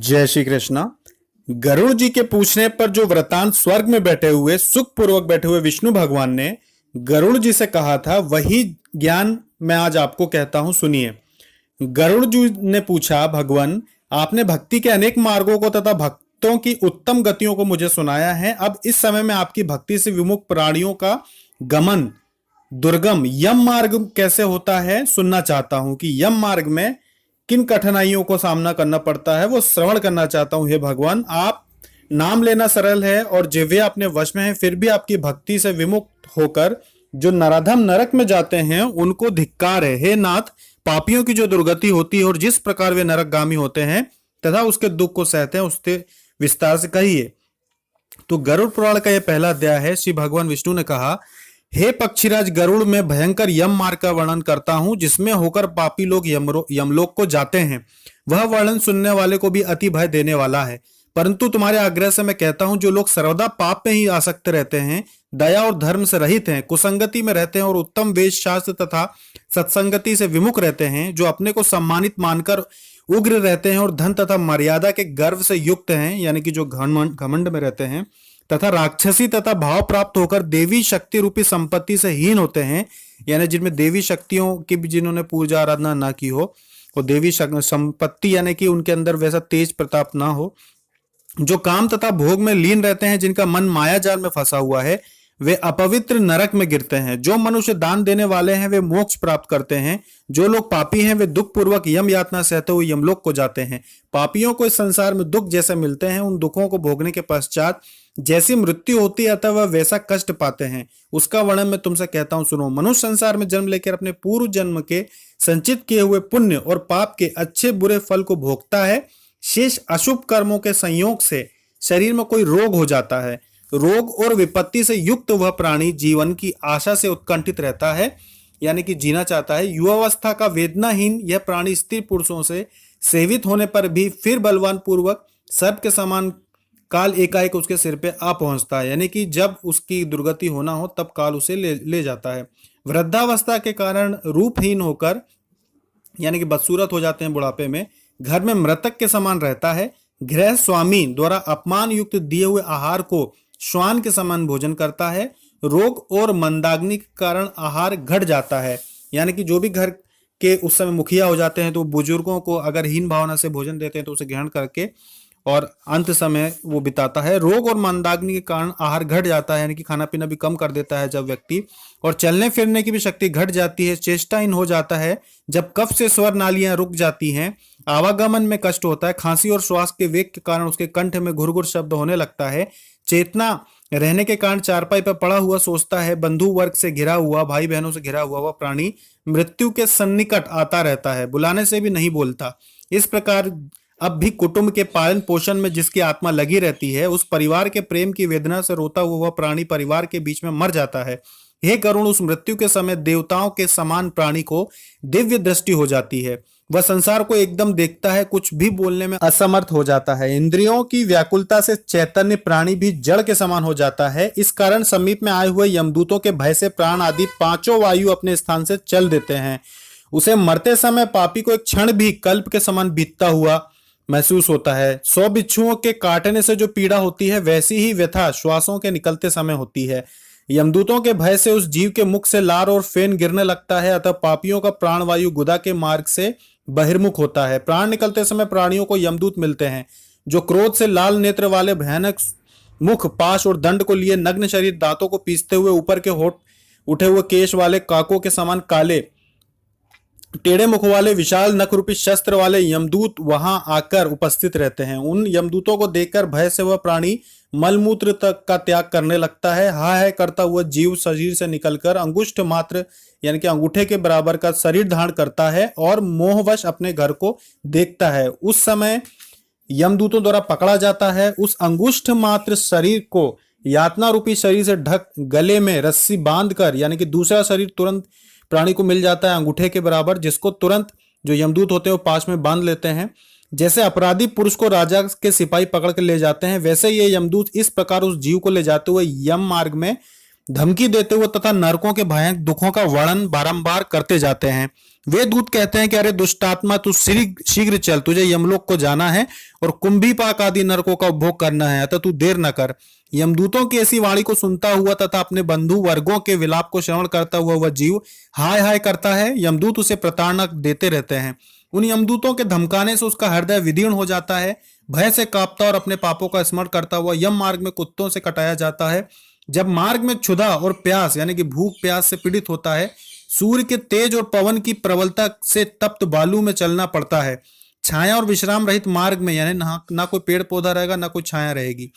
जय श्री कृष्णा। गरुड़ जी के पूछने पर जो वृतांत स्वर्ग में बैठे हुए सुख पूर्वक बैठे हुए विष्णु भगवान ने गरुड़ जी से कहा था, वही ज्ञान मैं आज आपको कहता हूं, सुनिए। गरुड़ जी ने पूछा, भगवान आपने भक्ति के अनेक मार्गों को तथा भक्तों की उत्तम गतियों को मुझे सुनाया है। अब इस समय में आपकी भक्ति से विमुख प्राणियों का गमन दुर्गम यम मार्ग कैसे होता है सुनना चाहता हूं कि यम मार्ग में किन कठिनाइयों को सामना करना पड़ता है, वो श्रवण करना चाहता हूं। हे भगवान, आप नाम लेना सरल है और जिह्वा अपने वश में है, फिर भी आपकी भक्ति से विमुक्त होकर जो नराधम नरक में जाते हैं उनको धिक्कार है। हे नाथ, पापियों की जो दुर्गति होती है और जिस प्रकार वे नरकगामी होते हैं तथा उसके दुख को सहते हैं, उससे विस्तार से कहिए। तो गरुड़ पुराण का यह पहला अध्याय है। श्री भगवान विष्णु ने कहा, हे पक्षीराज गरुड़, मैं भयंकर यम मार्ग का वर्णन करता हूं जिसमें होकर पापी लोग यमलोक को जाते हैं। वह वर्णन सुनने वाले को भी अति भय देने वाला है, परंतु तुम्हारे आग्रह से मैं कहता हूं, जो लोग सर्वदा पाप में ही आसक्त रहते हैं, दया और धर्म से रहित हैं, कुसंगति में रहते हैं और उत्तम वेद शास्त्र तथा सत्संगति से विमुख रहते हैं, जो अपने को सम्मानित मानकर उग्र रहते हैं और धन तथा मर्यादा के गर्व से युक्त हैं, यानी कि जो घमंड में रहते हैं, तथा राक्षसी तथा भाव प्राप्त होकर देवी शक्ति रूपी संपत्ति से हीन होते हैं, यानी जिनमें देवी शक्तियों की भी जिन्होंने पूजा आराधना ना की हो, और देवी संपत्ति यानी कि उनके अंदर वैसा तेज प्रताप ना हो, जो काम तथा भोग में लीन रहते हैं, जिनका मन माया जाल में फंसा हुआ है, वे अपवित्र नरक में गिरते हैं। जो मनुष्य दान देने वाले हैं वे मोक्ष प्राप्त करते हैं। जो लोग पापी हैं वे दुख पूर्वक यम यातना सहते हुए यमलोक को जाते हैं। पापियों को इस संसार में दुख जैसे मिलते हैं, उन दुखों को भोगने के पश्चात जैसी मृत्यु होती है अतः वह वैसा कष्ट पाते हैं, उसका वर्णन मैं तुमसे कहता हूं, सुनो। मनुष्य संसार में जन्म लेकर अपने पूर्व जन्म के संचित किए हुए पुण्य और पाप के अच्छे बुरे फल को भोगता है। शेष अशुभ कर्मों के संयोग से शरीर में कोई रोग हो जाता है। रोग और विपत्ति से युक्त वह प्राणी जीवन की आशा से उत्कंठित रहता है, यानी कि जीना चाहता है। युवावस्था का वेदनाहीन यह प्राणी स्त्री पुरुषों से सेवित होने पर भी फिर बलवान पूर्वक सर्प के समान काल एकाएक उसके सिर पे आ पहुंचता है, यानी कि जब उसकी दुर्गति होना हो तब काल उसे ले जाता है। वृद्धावस्था के कारण रूपहीन होकर, यानी कि बदसूरत हो जाते हैं बुढ़ापे में, घर में मृतक के समान रहता है। गृह स्वामी द्वारा अपमान युक्त दिए हुए आहार को श्वान के समान भोजन करता है। रोग और मंदाग्नि के कारण आहार घट जाता है, यानी कि जो भी घर के उस समय मुखिया हो जाते हैं तो बुजुर्गों को अगर हीन भावना से भोजन देते हैं तो उसे ग्रहण करके और अंत समय वो बिताता है। रोग और मंदाग्नि के कारण आहार घट जाता है, यानी कि खाना पीना भी कम कर देता है जब व्यक्ति, और चलने फिरने की भी शक्ति घट जाती है। चेष्टाहीन हो जाता है जब कफ से स्वर नालियां रुक जाती हैं। आवागमन में कष्ट होता है। खांसी और श्वास के वेग के कारण उसके कंठ में घुरघुर शब्द होने लगता है। चेतना रहने के कारण चारपाई पर पड़ा हुआ सोचता है। बंधु वर्ग से घिरा हुआ, भाई बहनों से घिरा हुआ वह प्राणी मृत्यु के सन्निकट आता रहता है, बुलाने से भी नहीं बोलता। इस प्रकार अब भी कुटुंब के पालन पोषण में जिसकी आत्मा लगी रहती है, उस परिवार के प्रेम की वेदना से रोता हुआ वह प्राणी परिवार के बीच में मर जाता है। हे करुण, उस मृत्यु के समय देवताओं के समान प्राणी को दिव्य दृष्टि हो जाती है। वह संसार को एकदम देखता है, कुछ भी बोलने में असमर्थ हो जाता है। इंद्रियों की व्याकुलता से चैतन्य प्राणी भी जड़ के समान हो जाता है। इस कारण समीप में आए हुए यमदूतों के भय से प्राण आदि पांचों वायु अपने स्थान से चल देते हैं। उसे मरते समय पापी को एक क्षण भी कल्प के समान बीतता हुआ महसूस होता है। 100 बिच्छुओं के काटने से जो पीड़ा होती है, वैसी ही व्यथा श्वासों के निकलते समय होती है। यमदूतों के भय से उस जीव के मुख से लार और फेन गिरने लगता है, अतः पापियों का प्राणवायु गुदा के मार्ग से बहिर्मुख होता है। प्राण निकलते समय प्राणियों को यमदूत मिलते हैं, जो क्रोध से लाल नेत्र वाले भयानक मुख, पाश और दंड को लिए नग्न शरीर, दांतों को पीसते हुए ऊपर के होठ उठे हुए केश वाले, काकों के समान काले टेढ़े मुख वाले, विशाल नख रूपी शस्त्र वाले यमदूत वहां आकर उपस्थित रहते हैं। उन यमदूतों को देखकर भय से वह प्राणी मलमूत्र तक का त्याग करने लगता है। हाय हाय करता हुआ जीव शरीर से निकलकर अंगुष्ठ मात्र, यानी कि अंगूठे के बराबर का शरीर धारण करता है और मोहवश अपने घर को देखता है। उस समय यमदूतों द्वारा पकड़ा जाता है। उस अंगुष्ठ मात्र शरीर को यातना रूपी शरीर से ढक गले में रस्सी बांधकर, यानी कि दूसरा शरीर तुरंत प्राणी को मिल जाता है अंगूठे के बराबर, जिसको तुरंत जो यमदूत होते हैं वो पास में बांध लेते हैं। जैसे अपराधी पुरुष को राजा के सिपाही पकड़ कर ले जाते हैं, वैसे ये यमदूत इस प्रकार उस जीव को ले जाते हुए यम मार्ग में धमकी देते हुए तथा नरकों के भयानक दुखों का वर्णन बारंबार करते जाते हैं। वे दूत कहते हैं कि अरे दुष्टात्मा, तू शीघ्र चल, तुझे यमलोक को जाना है और कुंभीपाक आदि नरकों का उपभोग करना है, अतः तू देर न कर। यमदूतों की ऐसी वाणी को सुनता हुआ तथा अपने बंधु वर्गों के विलाप को श्रवण करता हुआ वह जीव हाय हाय करता है। यमदूत उसे प्रताड़ना देते रहते हैं। उन यमदूतों के धमकाने से उसका हृदय विदीर्ण हो जाता है। भय से कांपता और अपने पापों का स्मरण करता हुआ यम मार्ग में कुत्तों से कटाया जाता है। जब मार्ग में क्षुधा और प्यास यानी कि भूख प्यास से पीड़ित होता है, सूर्य के तेज और पवन की प्रबलता से तप्त बालू में चलना पड़ता है। छाया और विश्राम रहित मार्ग में यानी ना कोई पेड़ पौधा रहेगा, ना कोई छाया रहेगी,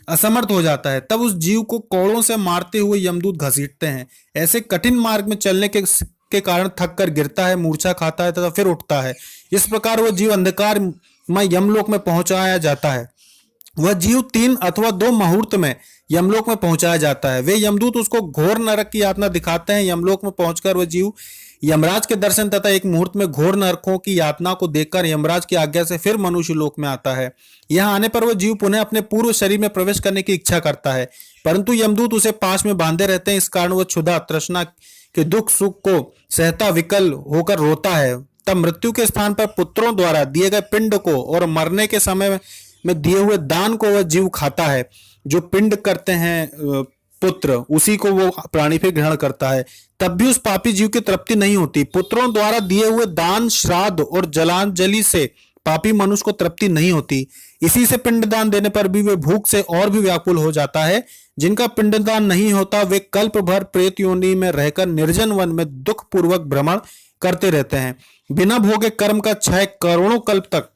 असमर्थ हो जाता है। तब उस जीव को कोड़ों से मारते हुए यमदूत घसीटते हैं। ऐसे कठिन मार्ग में चलने के कारण थक कर गिरता है, मूर्छा खाता है तथा फिर उठता है। इस प्रकार वह जीव अंधकार में यमलोक में पहुंचाया जाता है। वह जीव 3 अथवा 2 मुहूर्त में यमलोक में पहुंचाया जाता है। वे यमदूत उसको घोर नरक की यातना दिखाते हैं। यमलोक में पहुंचकर वह जीव यमराज के दर्शन तथा 1 मुहूर्त में घोर नरकों की यातना को देखकर यमराज की आज्ञा से फिर मनुष्य लोक में आता है। यहाँ आने पर वह जीव पुनः अपने पूर्व शरीर में प्रवेश करने की इच्छा करता है, परंतु यमदूत उसे पाश में बांधे रहते हैं। इस कारण वह क्षुधा तृष्णा के दुख सुख को सहता विकल होकर रोता है। तब मृत्यु के स्थान पर पुत्रों द्वारा दिए गए पिंड को और मरने के समय में दिए हुए दान को वह जीव खाता है। जो पिंड करते हैं पुत्र, उसी को वो प्राणी फिर ग्रहण करता है। तब भी उस पापी जीव की तृप्ति नहीं होती। पुत्रों द्वारा दिए हुए दान, श्राद्ध और जलांजलि से पापी मनुष्य को तृप्ति नहीं होती। इसी से पिंडदान देने पर भी वे भूख से और भी व्याकुल हो जाता है। जिनका पिंडदान नहीं होता वे कल्प भर प्रेत योनि में रहकर निर्जन वन में दुख पूर्वक भ्रमण करते रहते हैं। बिना भोगे कर्म का क्षय करोड़ों कल्प तक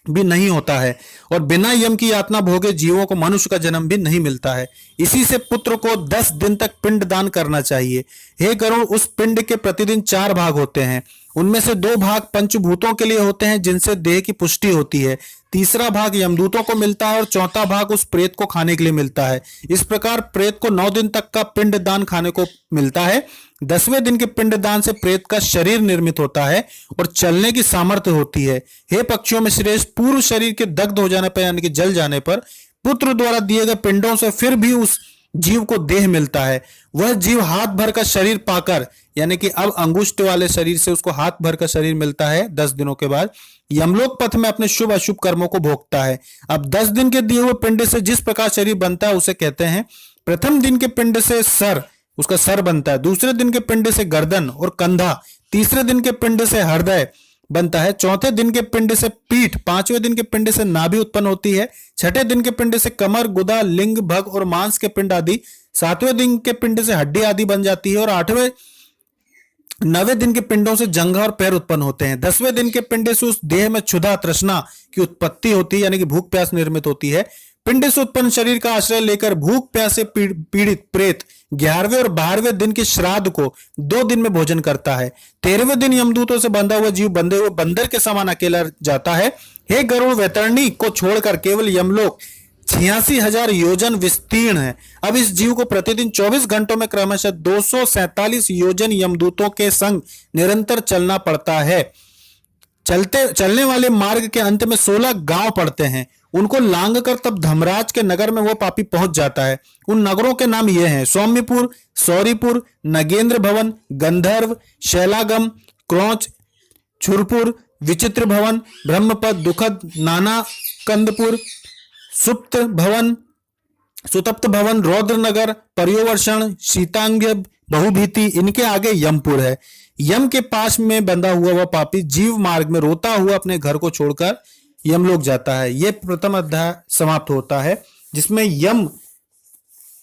भी नहीं होता है और बिना यम की यातना भोगे जीवों को मनुष्य का जन्म भी नहीं मिलता है। इसी से पुत्र को 10 दिन तक पिंड दान करना चाहिए। हे गरुड़, उस पिंड के प्रतिदिन 4 भाग होते हैं। उनमें से 2 भाग पंचभूतों के लिए होते हैं, जिनसे देह की पुष्टि होती है। तीसरा भाग यमदूतों को मिलता है और चौथा भाग उस प्रेत को खाने के लिए मिलता है। इस प्रकार प्रेत को 9 दिन तक का पिंड दान खाने को मिलता है। 10वें दिन के पिंड दान से प्रेत का शरीर निर्मित होता है और चलने की सामर्थ्य होती है। हे पक्षियों में श्रेष्ठ, पूर्व शरीर के दग्ध हो जाने पर यानी कि जल जाने पर पुत्र द्वारा दिए गए पिंडों से फिर भी उस जीव को देह मिलता है। वह जीव हाथ भर का शरीर पाकर यानी कि अब अंगुष्ठ वाले शरीर से उसको हाथ भर का शरीर मिलता है। 10 दिनों के बाद यमलोक पथ में अपने शुभ अशुभ कर्मों को भोगता है। अब 10 दिन के दिए हुए पिंड से जिस प्रकार शरीर बनता है उसे कहते हैं। प्रथम दिन के पिंड से सर, उसका सर बनता है। दूसरे दिन के पिंड से गर्दन और कंधा। तीसरे दिन के पिंड से हृदय बनता है। चौथे दिन के पिंड से पीठ। 5वें दिन के पिंड से नाभि उत्पन्न होती है। 6ठे दिन के पिंड से कमर, गुदा, लिंग, भग और मांस के पिंड आदि। 7वें दिन के पिंड से हड्डी आदि बन जाती है और 8वें 9वें दिन के पिंडों से जंघा और पैर उत्पन्न होते हैं। 10वें दिन के पिंड से उस देह में क्षुधा तृष्णा की उत्पत्ति होती है यानी कि भूख प्यास निर्मित होती है। पिंड से उत्पन्न शरीर का आश्रय लेकर भूख प्यास से पीड़ित प्रेत 11वें और 12वें दिन के श्राद्ध को 2 दिन में भोजन करता है। 13वें दिन यमदूतों से बंधा हुआ जीव बंधे हुए बंदर के समान अकेला जाता है। हे गरुड़, वैतरणी को छोड़कर केवल यमलोक 86,000 योजन विस्तीर्ण है। अब इस जीव को प्रतिदिन 24 घंटों में क्रमशः 247 योजन यमदूतों के संग निरंतर चलना पड़ता है। चलने वाले मार्ग के अंत में 16 गांव पड़ते हैं। उनको लांग कर तब धर्मराज के नगर में वो पापी पहुंच जाता है। उन नगरों के नाम ये हैं: सौम्यपुर, सौरीपुर, नगेंद्र भवन, गंधर्व, शैलागम, क्रौच, छुरपुर, विचित्र भवन, ब्रह्मपद, दुखद, नाना कंदपुर, सुप्त भवन, सुतप्त भवन, रौद्र नगर, पर्योवर्षण, शीतांग, बहुभीति। इनके आगे यमपुर है। यम के पास में बंधा हुआ वह पापी जीव मार्ग में रोता हुआ अपने घर को छोड़कर यमलोक जाता है। यह प्रथम अध्याय समाप्त होता है, जिसमें यम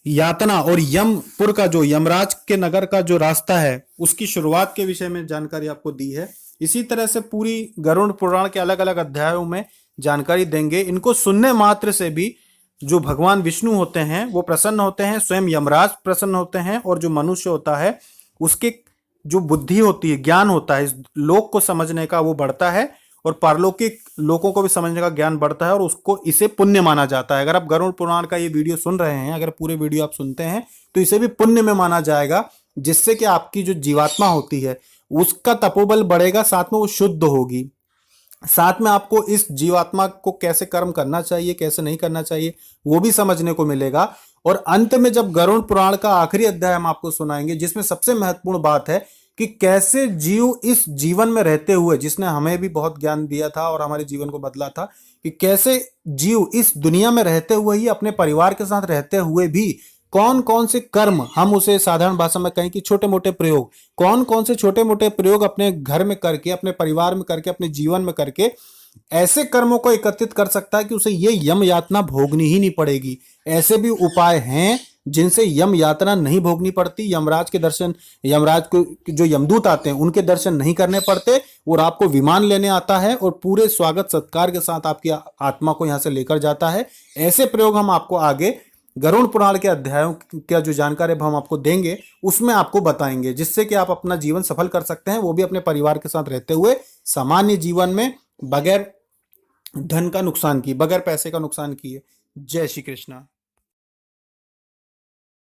यातना और यमपुर का जो यमराज के नगर का जो रास्ता है उसकी शुरुआत के विषय में जानकारी आपको दी है। इसी तरह से पूरी गरुड़ पुराण के अलग अलग अध्यायों में जानकारी देंगे। इनको सुनने मात्र से भी जो भगवान विष्णु होते हैं वो प्रसन्न होते हैं, स्वयं यमराज प्रसन्न होते हैं और जो मनुष्य होता है उसके जो बुद्धि होती है, ज्ञान होता है, इस लोक को समझने का वो बढ़ता है और पारलौकिक लोगों को भी समझने का ज्ञान बढ़ता है और उसको इसे पुण्य माना जाता है। अगर आप गरुड़ पुराण का ये वीडियो सुन रहे हैं, अगर पूरे वीडियो आप सुनते हैं तो इसे भी पुण्य में माना जाएगा, जिससे कि आपकी जो जीवात्मा होती है उसका तपोबल बढ़ेगा, साथ में वो शुद्ध होगी। साथ में आपको इस जीवात्मा को कैसे कर्म करना चाहिए, कैसे नहीं करना चाहिए वो भी समझने को मिलेगा और अंत में जब गरुड़ पुराण का आखिरी अध्याय हम आपको सुनाएंगे, जिसमें सबसे महत्वपूर्ण बात है कि कैसे जीव इस जीवन में रहते हुए, जिसने हमें भी बहुत ज्ञान दिया था और हमारे जीवन को बदला था, कि कैसे जीव इस दुनिया में रहते हुए ही, अपने परिवार के साथ रहते हुए भी कौन कौन से कर्म, हम उसे साधारण भाषा में कहें कि छोटे मोटे प्रयोग, कौन कौन से छोटे मोटे प्रयोग अपने घर में करके, अपने परिवार में करके, अपने जीवन में करके ऐसे कर्मों को एकत्रित कर सकता है कि उसे ये यम यातना भोगनी ही नहीं पड़ेगी। ऐसे भी उपाय हैं जिनसे यम यातना नहीं भोगनी पड़ती, यमराज के दर्शन, यमराज को जो यमदूत आते हैं उनके दर्शन नहीं करने पड़ते, और आपको विमान लेने आता है और पूरे स्वागत सत्कार के साथ आपकी आत्मा को यहां से लेकर जाता है। ऐसे प्रयोग हम आपको आगे गरुड़ पुराण के अध्यायों का जो जानकारी हम आपको देंगे उसमें आपको बताएंगे, जिससे कि आप अपना जीवन सफल कर सकते हैं, वो भी अपने परिवार के साथ रहते हुए सामान्य जीवन में, बगैर धन का नुकसान किए, बगैर पैसे का नुकसान किए। जय श्री कृष्णा।